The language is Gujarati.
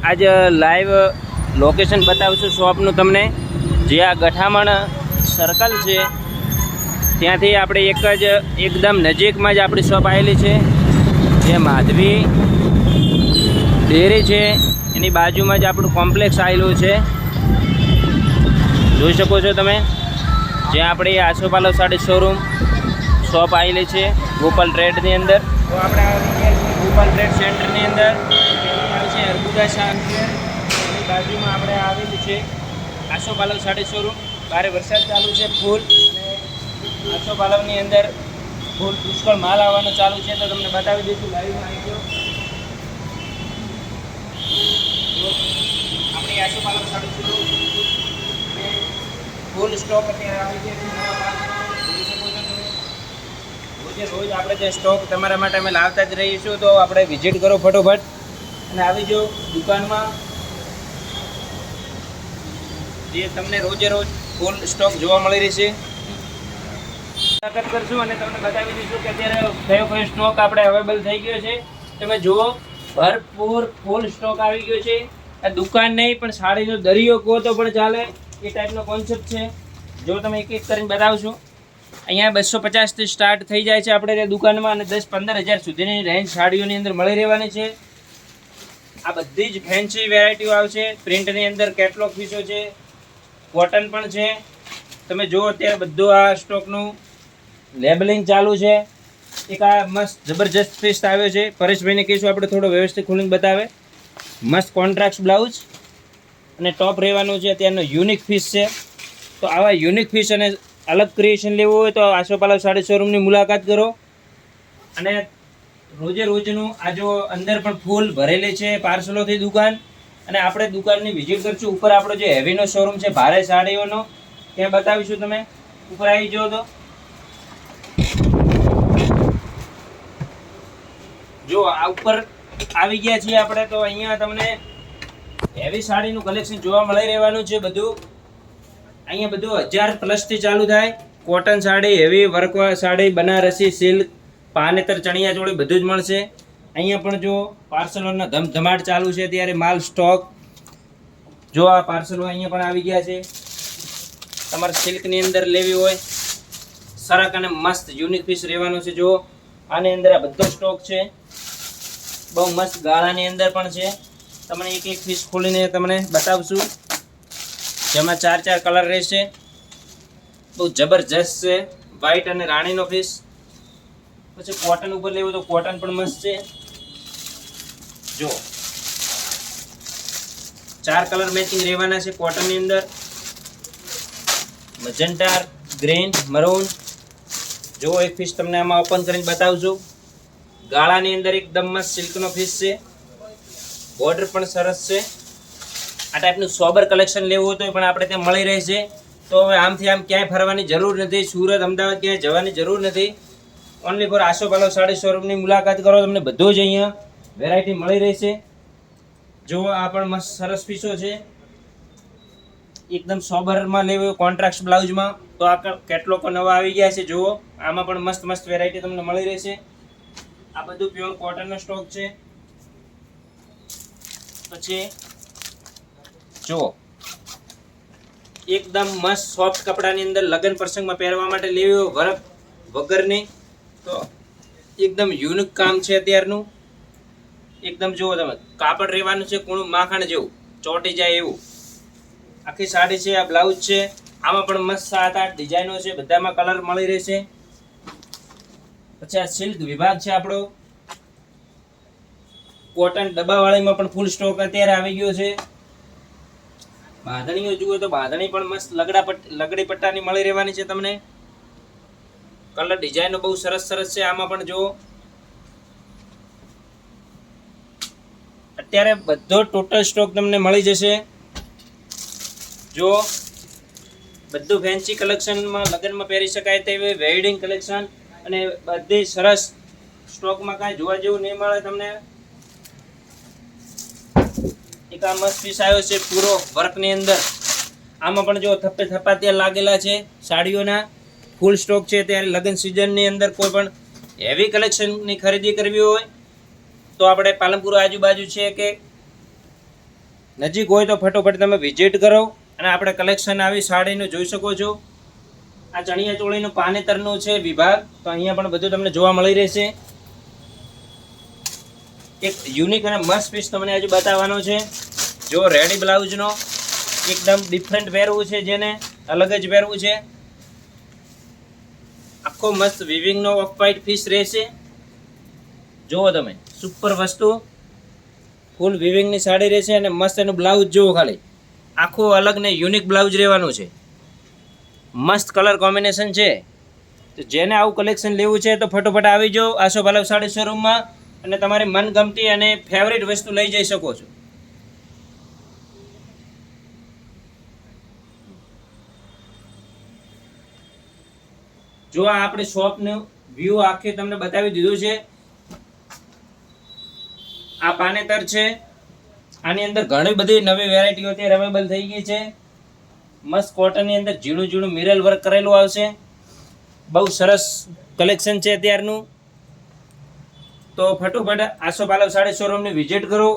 આજ લાઈવ લોકેશન બતાવશું શોપનું તમને, જે આ ગઠામણ સર્કલ છે ત્યાંથી આપણે એકદમ નજીકમાં જ આપણી શોપ આવેલી છે, જે માધવી ડેરી છે એની બાજુમાં જ આપણું કોમ્પ્લેક્સ આવેલું છે, જોઈ શકો છો તમે, જ્યાં આપણી આસોપાલવ સાડી શોરૂમ શોપ આવેલી છે ગોપાલ ટ્રેડની અંદર. તો આપણે આવી ગયા છીએ ગોપાલ ટ્રેડ સેન્ટરની અંદર, છે અર્બુદા શાંતિર એની બાજુમાં આપણે આવેલું છે આસોપાલવ સાડી શોરૂમ. બારે વરસાદ ચાલુ છે ફૂલ, અને આસોપાલવની અંદર ફૂલ પુષ્કળ માલ આવવાનો ચાલુ છે, તો તમને બતાવી દઈશું લાઈવમાં આવી ગયો. આપણી આસોપાલવ સાડી શોરૂમ ફૂલ સ્ટોક અત્યારે આવી ગયા છે, નવા માલ જોઈ શકો છો તમે. રોજે રોજ આપણે જે સ્ટોક તમારા માટે અમે લાવતા જ રહીશું, તો આપણે વિઝિટ કરો ફટોફટ અને આવી જાઓ દુકાનમાં, જે તમને રોજે રોજ ફૂલ સ્ટોક જોવા મળી રહેશે. મુલાકાત કરશું અને તમને બતાવી દઈશું કે અત્યારે કયો કયો સ્ટોક આપણે અવેલેબલ થઈ ગયો છે. તમે જુઓ, ભરપૂર ફૂલ સ્ટોક આવી ગયો છે. આ દુકાન નહીં પણ સાડીનો દરિયો કહો તો પણ ચાલે, એ ટાઈપનો કોન્સેપ્ટ છે. જો તમે એક એક કરીને બતાવશું, અહીંયા 250થી સ્ટાર્ટ થઈ જાય છે આપણે દુકાનમાં, અને 10-15 હજાર સુધીની રેન્જ સાડીઓની અંદર મળી રહેવાની છે. આ બધી જ ફેન્સી વેરાયટીઓ આવશે. પ્રિન્ટની અંદર કેટલોગ પીસો છે, કોટન પણ છે. તમે જુઓ અત્યારે બધું આ સ્ટોકનું લેબલિંગ ચાલુ છે. એક આ મસ્ત જબરજસ્ત પીસ આવ્યો છે, પરેશભાઈને કહીશું આપણે થોડો વ્યવસ્થિત ખોલીને બતાવે. મસ્ત કોન્ટ્રાક્ટ બ્લાઉઝ અને ટોપ રહેવાનું છે. અત્યારનો યુનિક પીસ છે. તો આવા યુનિક પીસ અને અલગ ક્રિએશન લેવું હોય તો આસોપાલવ સાડી શોરૂમની મુલાકાત કરો. અને રોજે રોજનું આ જો અંદર પણ ફૂલ ભરેલી છે પાર્સલોથી દુકાન, અને આપણે દુકાનની વિઝિટ કરશું. ઉપર આપણો જે હેવીનો શોરૂમ છે ભારે સાડીઓનો, ત્યાં બતાવીશું. તમે ઉપર આવી જાઓ તો જો આ ઉપર આવી ગયા છીએ આપણે, તો અહીંયા તમને હેવી સાડીનું કલેક્શન જોવા મળી રહેવાનું છે. બધું અહીંયા બધું 1000+ થી ચાલુ થાય. Cotton sari, heavy work sari, Banarasi, silk, પાનેતર, ચણિયા ચોળી બધું જ મળશે. અહીંયા પણ જો પાર્સલોના ધમધમાટ ચાલુ છે ત્યારે માલ સ્ટોક. જો આ પાર્સલો અહીંયા પણ આવી ગયા છે. તમારે સિલ્કની અંદર લેવી હોય, સરક અને મસ્ત યુનિક પીસ રહેવાનું છે. જો આની અંદર આ બધો સ્ટોક છે, બહુ મસ્ત ગાળાની અંદર પણ છે. તમને એક એક પીસ ખોલીને તમને બતાવશું, જેમાં 4 કલર રહેશે. બહુ જબરજસ્ત છે. વ્હાઈટ અને રાણીનો પીસ. પછી કોટન ઉપર લેવું તો કોટન પણ મસ્ત છે. જો 4 કલર મેચિંગ રહેવાના છે કોટનની અંદર, મજન્ટા, ગ્રીન, મરૂન. જો એક પીસ તમને આમાં ઓપન કરીને બતાવશું. ગાળાની અંદર એકદમ મસ્ત સિલ્કનો પીસ છે, બોર્ડર પણ સરસ છે. આ ટાઈપનું સોબર કલેક્શન લેવું હોય તો પણ આપણે ત્યાં મળી રહેશે. તો હવે આમથી આમ ક્યાંય ફરવાની જરૂર નથી, સુરત, અમદાવાદ ક્યાંય જવાની જરૂર નથી. ઓનલી ફોર આસોપાલવ સાડી શોરૂમની મુલાકાત કરો, તમને બધું જ અહીંયા વેરાયટી મળી રહેશે. જો આ પણ મસ્ત સરસ પીસો છે, એકદમ સોબરમાં લેવું કોન્ટ્રાક્ટ બ્લાઉઝમાં, તો આ કેટલોગ નવા આવી ગયા છે. જુઓ આમાં પણ મસ્ત મસ્ત વેરાયટી તમને મળી રહેશે. આ બધું પ્યોર કોટનનો સ્ટોક છે. પછી જુઓ એકદમ મસ્ત સોફ્ટ કપડાની અંદર લગ્ન પ્રસંગમાં પહેરવા માટે લેવી હોય વર્ક વગરની, તો એકદમ યુનિક કામ છે અત્યારનું. એકદમ જુઓ તમે, કાપડ રહેવાનું છે કૂણું માખણ જેવું, ચોંટી જાય એવું. આખી સાડી છે, આ બ્લાઉઝ છે. આમાં પણ મસ્ત 7-8 ડિઝાઇનો છે, બધામાં કલર મળી રહેશે. પછી આ સિલ્ક વિભાગ છે આપણો. કોટન ડબ્બાવાળીમાં પણ ફૂલ સ્ટોક અત્યારે આવી ગયો છે. બાંધણીઓ જુઓ તો બાંધણી પણ મસ્ત લગડી પટ્ટાની મળી રહેવાની છે તમને. કલર ડિઝાઇનો બહુ સરસ સરસ છે. આમાં પણ જુઓ અત્યારે બધો ટોટલ સ્ટોક તમને મળી જશે. જો બધું ફેન્સી કલેક્શનમાં લગ્નમાં પહેરી શકાય તેવી વેડિંગ કલેક્શન, અને બધી સરસ સ્ટોકમાં કાંઈ જોવા જેવું નહીં મળે તમને. એક આ મસ્ત પીસ આવ્યો છે પૂરો વર્કની અંદર. આમાં પણ જો થપ્પે થપાતિયા લાગેલા છે સાડીઓના, ફૂલ સ્ટોક છે. ત્યારે લગ્ન સિઝનની અંદર કોઈ પણ હેવી કલેક્શનની ખરીદી કરવી હોય તો આપણે પાલનપુર આજુબાજુ છે કે નજીક હોય તો ફટોફટ તમે વિઝિટ કરો અને આપણે કલેક્શન આવી સાડીનું જોઈ શકો છો. આ ચણિયા ચોળીનું પાનેતરનું છે વિભાગ, તો અહીંયા પણ બધું તમને જોવા મળી રહેશે. એક યુનિક અને મસ્ત પીસ તમને હજુ બતાવવાનો છે. જો રેડી બ્લાઉઝનો એકદમ ડિફરન્ટ પહેરવું છે, જેને અલગ જ પહેરવું છે. આખો મસ્ત વિવિંગનો ઓફ વ્હાઇટ પીસ રહેશે. જુઓ તમે, સુપર વસ્તુ, ફૂલ વિવિંગની સાડી રહેશે અને મસ્ત એનું બ્લાઉઝ જુઓ ખાલી, આખું અલગ ને યુનિક બ્લાઉઝ રહેવાનું છે. મસ્ત કલર કોમ્બિનેશન છે. તો જેને આવું કલેક્શન લેવું છે તો ફટોફટ આવી જાઓ આસો પાલવ સાડી શોરૂમમાં અને તમારી મનગમતી અને ફેવરિટ વસ્તુ લઈ જઈ શકો છો. જો આ આપણી શોપનું વ્યૂ આખી તમને બતાવી દીધું છે. આ પાનેતર છે. આની અંદર ઘણી બધી નવી વેરાયટીઓ અત્યારે અવેલેબલ થઈ ગઈ છે. મસ્ત કોટનની અંદર ઝીણું ઝીણું મિરર વર્ક કરેલું આવશે. બહુ સરસ કલેક્શન છે અત્યારનું. તો ફટોફટ આસો પાલવ સાડી શોરૂમની વિઝિટ કરો